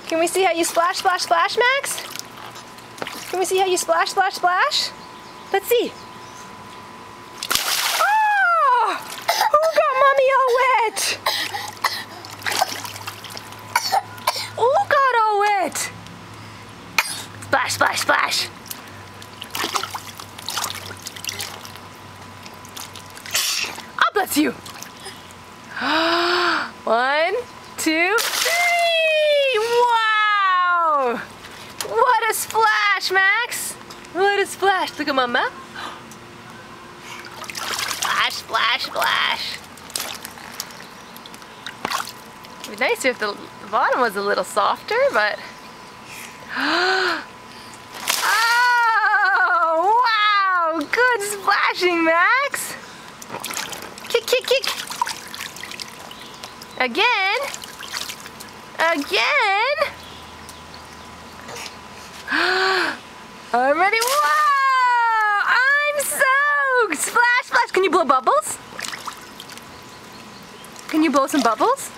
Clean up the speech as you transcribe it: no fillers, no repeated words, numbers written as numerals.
Can we see how you splash, splash, splash, Max? Can we see how you splash, splash, splash? Let's see. Oh! Who got Mommy all wet? Who got all wet? Splash, splash, splash. Oh, bless you. 1, 2, 3! Wow! What a splash, Max! What a splash! Look at Mama. Splash, splash, splash. It'd be nicer if the bottom was a little softer, but... Oh! Wow! Good splashing, Max! Kick, kick, kick! Again! Again! I'm ready. Whoa! I'm soaked! Splash, splash! Can you blow bubbles? Can you blow some bubbles?